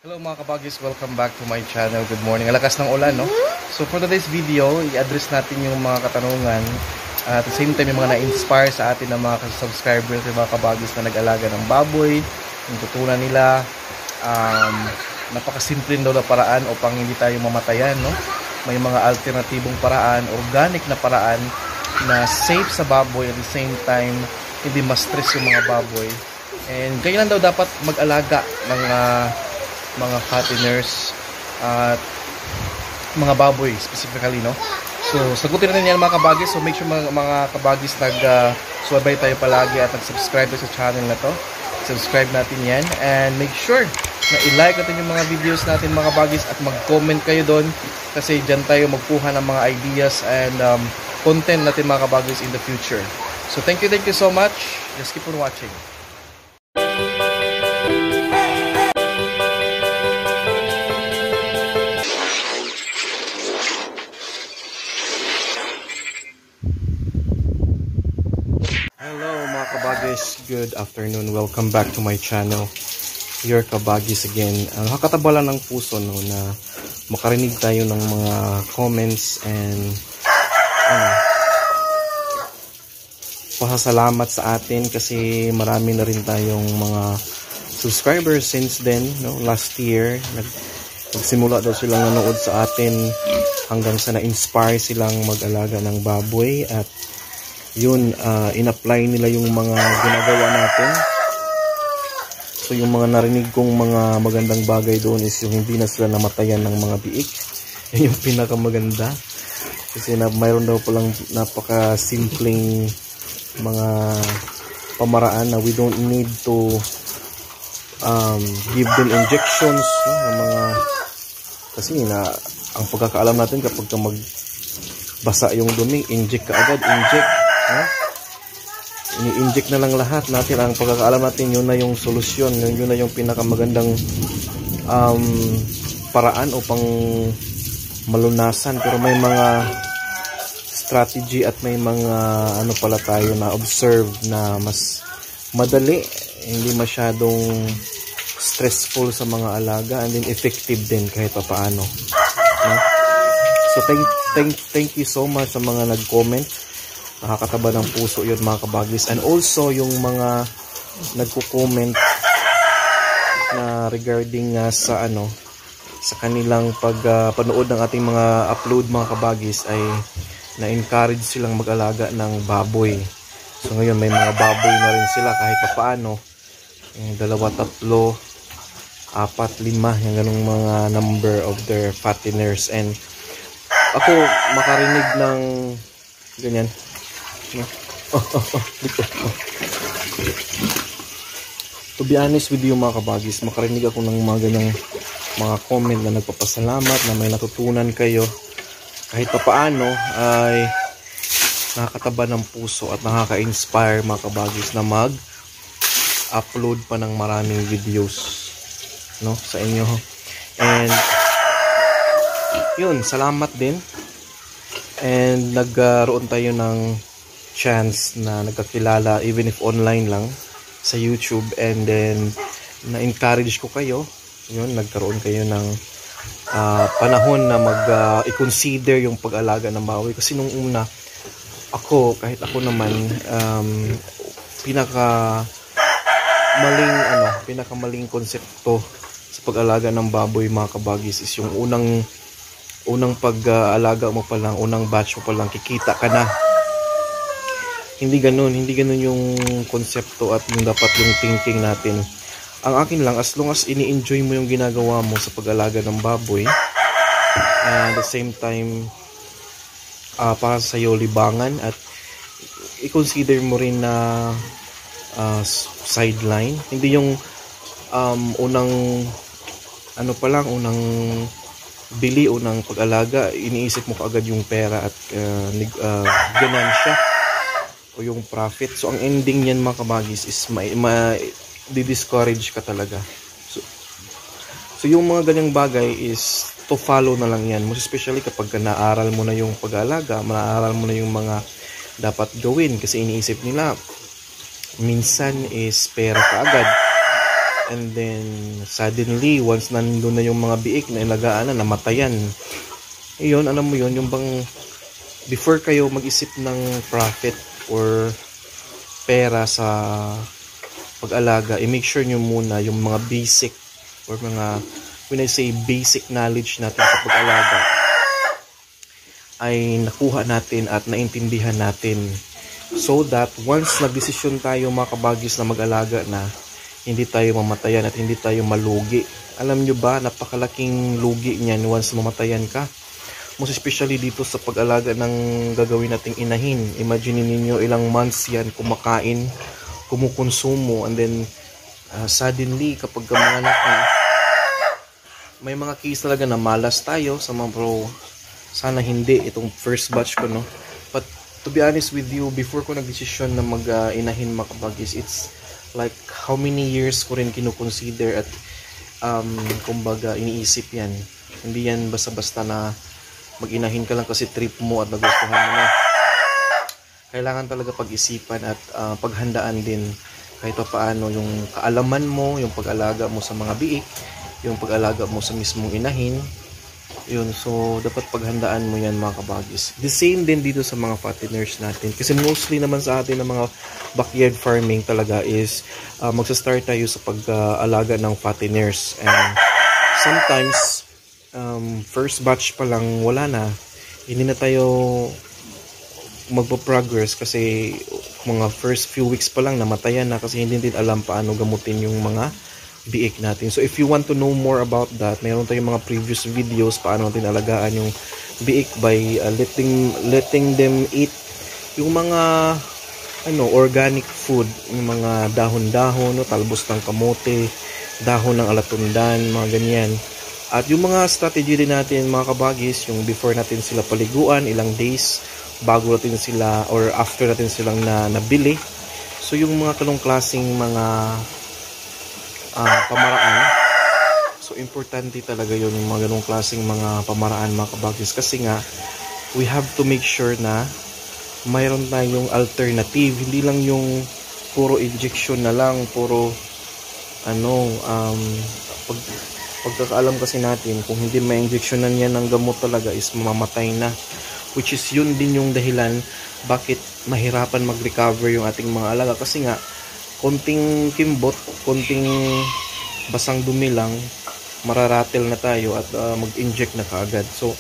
Hello mga kabagis, welcome back to my channel. Good morning. Alakas ng ulan, no? So for today's video, i-address natin yung mga katanungan at the same time yung mga na-inspire sa atin ng mga subscribers, yung mga kabagis na nag-alaga ng baboy, yung tutunan nila. Napakasimple daw na paraan upang hindi tayo mamatayan, no? May mga alternatibong paraan, organic na paraan na safe sa baboy at the same time hindi ma-stress yung mga baboy. And ganyan lang daw dapat mag-alaga ng mga fatteners at mga baboy specifically, no? So sagutin natin yan mga kabagis. So make sure mga kabagis nag-subscribe tayo palagi at nag-subscribe sa channel na to. Subscribe natin yan and make sure na i-like natin yung mga videos natin mga kabagis at mag-comment kayo doon kasi dyan tayo magkuha ng mga ideas and content natin mga kabagis in the future. So thank you so much. Just keep on watching. Kabagis, good afternoon. Welcome back to my channel. Your Kabagis again. Nakakataba lang ng puso, no, na makarinig tayo ng mga comments and pasasalamat sa atin kasi marami na rin tayong mga subscribers since then, no? Last year nagsimula daw silang nanood sa atin hanggang sa na-inspire silang mag-alaga ng baboy at yun, in-apply nila yung mga ginagawa natin. So yung mga narinig kong mga magandang bagay doon is yung hindi na sila namatayan ng mga biik. Yan yung pinakamaganda. Kasi mayroon daw palang napaka-simpleng mga pamaraan na we don't need to give them injections, no? Ng mga, kasi ang pagkakaalam natin kapag magbasa yung dumi, inject ka agad, inject. Ini-inject na lang lahat natin. Ang pagkakaalam natin, yun na yung solusyon, yun na yung pinakamagandang paraan upang malunasan. Pero may mga strategy at may mga pala tayo na observe na mas madali, hindi masyadong stressful sa mga alaga and then effective din kahit pa paano, no? So thank you so much sa mga nag-comment. Nakakataba ng puso yun mga kabagis. And also yung mga nagko-comment na regarding sa kanilang panood ng ating mga upload mga kabagis ay na-encourage silang mag-alaga ng baboy. So ngayon may mga baboy na rin sila kahit pa paano. 2, 3, 4, 5 yung ganung mga number of their fatteners. And ako makarinig ng ganyan. To be honest with you mga kabagis, makarinig ako ng mga ganyang mga comment na nagpapasalamat na may natutunan kayo kahit pa paano ay nakakataba ng puso at nakaka-inspire mga kabagis na mag-upload pa ng maraming videos, no, sa inyo. And yun, salamat din. And nagkaroon tayo ng chance na nagkakilala even if online lang sa YouTube, and then na-encourage ko kayo, yun, nagkaroon kayo ng panahon na i-consider yung pag-alaga ng baboy. Kasi nung una kahit ako naman pinakamaling konsepto sa pag-alaga ng baboy mga kabagis is yung unang pag-alaga mo pa lang, unang batch mo pa lang, kikita ka na. Hindi ganun yung konsepto at yung dapat yung thinking natin. Ang akin lang, as long as ini-enjoy mo yung ginagawa mo sa pag-alaga ng baboy, and at the same time para sa iyo libangan, at i-consider mo rin na sideline, hindi yung unang bili, unang pag-alaga, iniisip mo kaagad yung pera at ganansya o yung profit. So ang ending niyan mga kabagis is di-discourage ka talaga. So yung mga ganyang bagay is to follow na lang yan, most especially kapag naaral mo na yung pag-alaga, naaral mo na yung mga dapat gawin, kasi iniisip nila minsan is pera ka agad. And then suddenly once nandun na yung mga biik na ilagaan na, namatayan. Iyon, alam mo yun, yung bang before kayo mag-isip ng profit or pera sa pag-alaga, i-make sure nyo muna yung mga basic or mga, when I say basic knowledge natin sa pag-alaga, ay nakuha natin at naintindihan natin. So that once nagdesisyon tayo mga kabagis na mag-alaga na, hindi tayo mamatayan at hindi tayo malugi. Alam nyo ba, napakalaking lugi niyan once mamatayan ka. Most especially dito sa pag-alaga ng gagawin nating inahin. Imagine niyo ilang months yan kumakain, kumukonsumo, and then suddenly kapag manganak na, may mga case talaga na malas tayo sa mga pro. Sana hindi itong first batch ko, no. But to be honest with you, before ko nagdesisyon na mag-inahin mga kabagis, it's like how many years ko rin kinukonsider at kumbaga iniisip yan. Hindi yan basta-basta na mag-inahin ka lang kasi trip mo at nagustuhan mo na. Kailangan talaga pag-isipan at paghandaan din kahit pa paano yung kaalaman mo, yung pag-alaga mo sa mga biik, yung pag-alaga mo sa mismong inahin. Yun, so dapat paghandaan mo yan mga kabagis. The same din dito sa mga fatteners natin. Kasi mostly naman sa atin ng mga backyard farming talaga is magsa-start tayo sa pag-alaga ng fatteners. And sometimes first batch pa lang wala na, hindi na tayo magpo-progress kasi mga first few weeks pa lang namatayan na kasi hindi din alam paano gamutin yung mga biik natin. So if you want to know more about that, mayroon tayong mga previous videos paano natin alagaan yung biik by letting them eat yung mga organic food, yung mga dahon-dahon, talbos ng kamote, dahon ng alatundan, mga ganyan. At yung mga strategy din natin mga kabagis, yung before natin sila paliguan, ilang days bago natin sila or after natin silang nabili. So yung mga ganong klaseng mga pamaraan, so importante talaga yun, yung mga ganong klaseng mga pamaraan mga kabagis, kasi nga we have to make sure na mayroon tayong alternative, hindi lang yung puro injection na lang, puro pagkakaalam kasi natin, kung hindi may injeksyonan yan ng gamot talaga is mamamatay na, which is yun din yung dahilan bakit mahirapan mag-recover yung ating mga alaga, kasi nga konting kimbot, konting basang dumi lang, mararatel na tayo at mag-inject na kaagad. So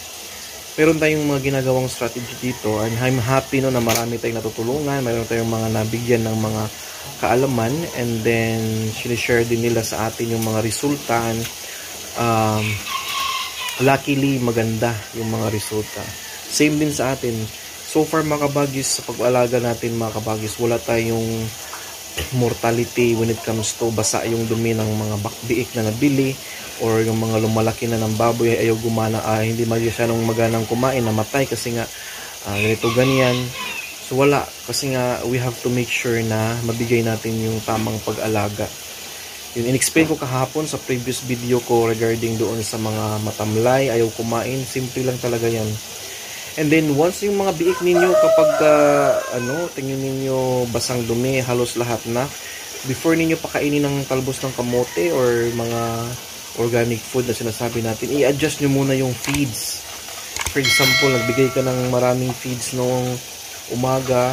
meron tayong mga ginagawang strategy dito, and I'm happy na marami tayong natutulungan, mayroon tayong mga nabigyan ng mga kaalaman, and then sinishare din nila sa atin yung mga resulta. Luckily maganda yung mga resulta. Same din sa atin. So far mga kabagis, sa pag-alaga natin mga kabagis, wala tayong mortality when it comes to basa yung dumi ng mga biik na nabili, or yung mga lumalaki na ng baboy ayaw gumana, hindi masyadong maganang kumain, namatay kasi nga ganito ganyan. So wala, kasi nga we have to make sure na mabigay natin yung tamang pag-alaga. Yun, in-explain ko kahapon sa previous video ko regarding doon sa mga matamlay, ayaw kumain, simple lang talaga yan. And then once yung mga biik ninyo kapag tingin ninyo basang dumi, halos lahat na, before ninyo pakainin ng talbos ng kamote or mga organic food na sinasabi natin, i-adjust nyo muna yung feeds. For example, nagbigay ka ng maraming feeds noong umaga,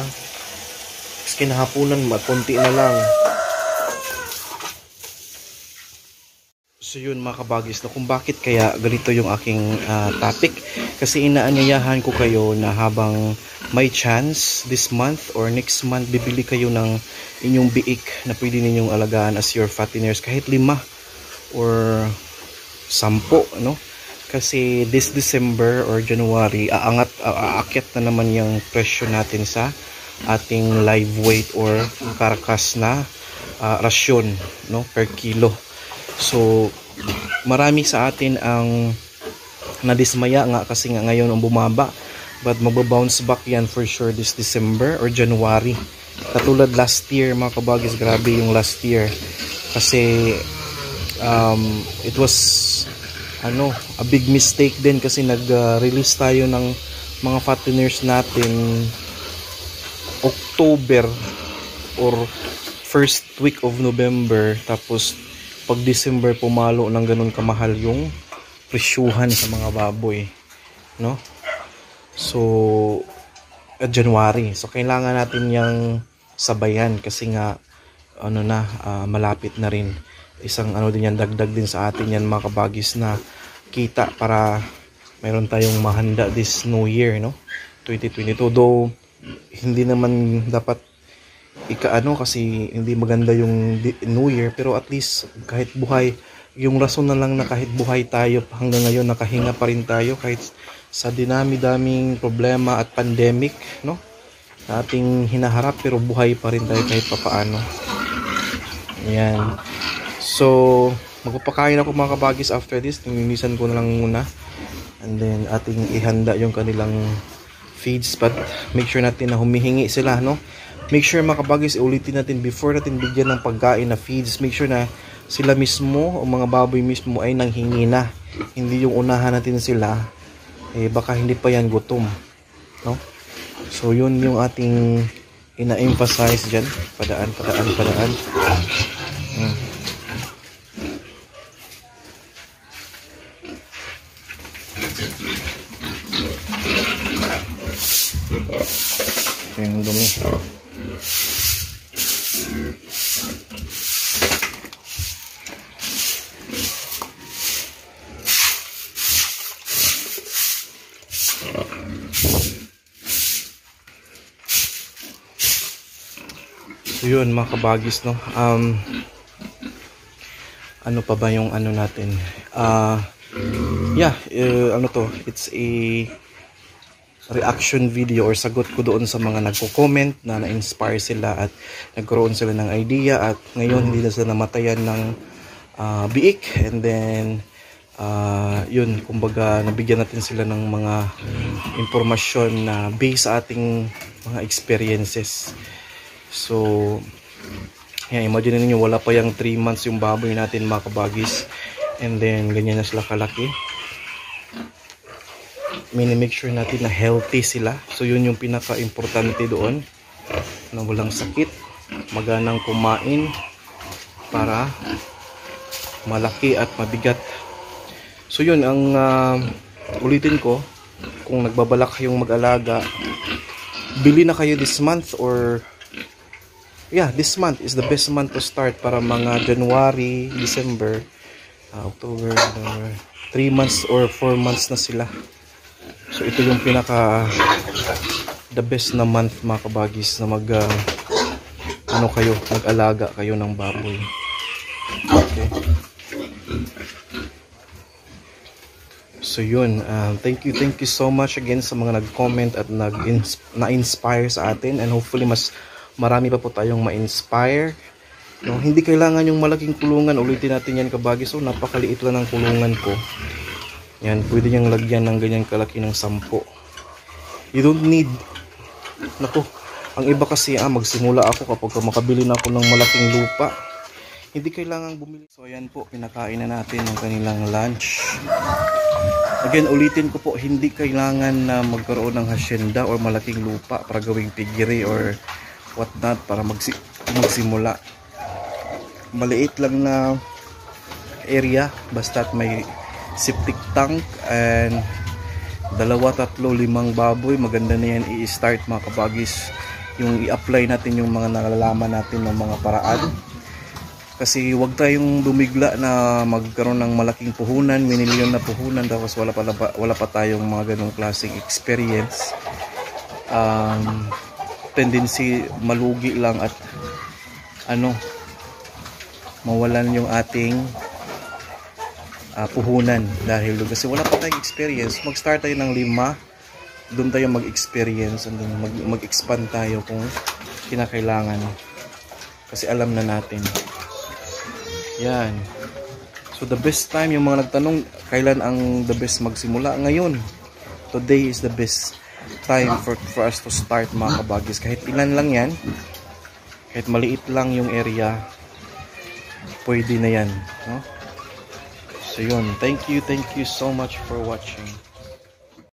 tapos kinahaponan konti na lang. So yun mga kabagis, na kung bakit kaya ganito yung aking topic, kasi inaanyayahan ko kayo na habang may chance this month or next month, bibili kayo ng inyong biik na pwede ninyong alagaan as your fatteners, kahit 5 or 10, no? Kasi this December or January, aakyat na naman yung presyo natin sa ating live weight or karkas na rasyon, no, per kilo. So marami sa atin ang nadismaya nga kasi nga ngayon ang bumaba, but magbabounce back yan for sure this December or January. Katulad last year mga kabagis, grabe yung last year kasi it was a big mistake din kasi nag-release tayo ng mga fatteners natin October or first week of November, tapos pag December pumalo ng ganun kamahal yung presyuhan sa mga baboy, no? So January, so kailangan natin yang sabayan kasi nga ano na, malapit na rin. Isang ano din yan, dagdag din sa atin yan mga kabagis na kita para mayroon tayong mahanda this new year, no? 2022. Though hindi naman dapat ikaano kasi hindi maganda yung new year, pero at least kahit buhay, yung rason na lang na kahit buhay tayo hanggang ngayon, nakahinga pa rin tayo kahit sa dinami-daming problema at pandemic, no? Na ating hinaharap, pero buhay pa rin tayo kahit papaano. Ayan. So magpapakain ako mga kabagis after this. Nilinisan ko na lang muna, and then ating ihanda yung kanilang feeds, but make sure natin na humihingi sila, no? Make sure mga kabagis, ulitin natin before natin bigyan ng pagkain na feeds, make sure na sila mismo o mga baboy mismo ay nanghingi na, hindi yung unahan natin sila, baka hindi pa yan gutom, no? So yun yung ating ina-emphasize dyan. Padaan. Yung dumi. So yun mga kabagis, no? Ano pa ba yung ano natin? Ano to? It's a reaction video or sagot ko doon sa mga nagko-comment na na-inspire sila at nagkaroon sila ng idea, at ngayon hindi na sila namatayan ng biik, and then yun, kumbaga nabigyan natin sila ng mga impormasyon na based sa ating mga experiences. So yan, imagine niyo wala pa yung 3 months yung baboy natin mga kabagis, and then ganyan na sila kalaki. Make sure natin na healthy sila. So yun yung pinaka-importante doon, na walang sakit, maganang kumain para malaki at mabigat. So yun ang ulitin ko, kung nagbabalak kayong mag-alaga, bili na kayo this month, or this month is the best month to start para mga January, December, October, November, 3 months or 4 months na sila. So ito yung pinaka the best na month mga kabagis na mag-alaga kayo ng baboy. Okay. So yun, thank you so much again sa mga nag-comment at na-inspire sa atin, and hopefully mas marami pa po tayong ma-inspire, no? Hindi kailangan yung malaking kulungan, ulitin natin yan kabagis. So napakaliit lang ng kulungan ko. Yan, pwede niyang lagyan ng ganyan kalaki ng 10. You don't need, ang iba kasi magsimula ako kapag makabili na ako ng malaking lupa, hindi kailangan bumili. So ayan po, pinakain na natin ng kanilang lunch. Again, ulitin ko po, hindi kailangan na magkaroon ng hacienda or malaking lupa para gawing piggery or what not para magsimula. Maliit lang na area, basta't may septic tank and 2, 3, 5 baboy, maganda na yan i-start mga kabagis. Yung i-apply natin yung mga nalalaman natin ng mga paraan, kasi wag tayong dumigla na magkaroon ng malaking puhunan, minilyon na puhunan, tapos wala pa tayong mga ganong klaseng experience. Tendency malugi lang at mawalan yung ating puhunan dahil kasi wala pa tayong experience. Mag-start tayo ng 5, doon tayo mag-experience, and then mag-expand tayo kung kinakailangan, kasi alam na natin. Yan. So the best time, yung mga nagtanong kailan ang the best magsimula, ngayon, today is the best time for us to start mga kabagis. Kahit ilan lang yan, kahit maliit lang yung area, pwede na yan, no? So yun, thank you so much for watching.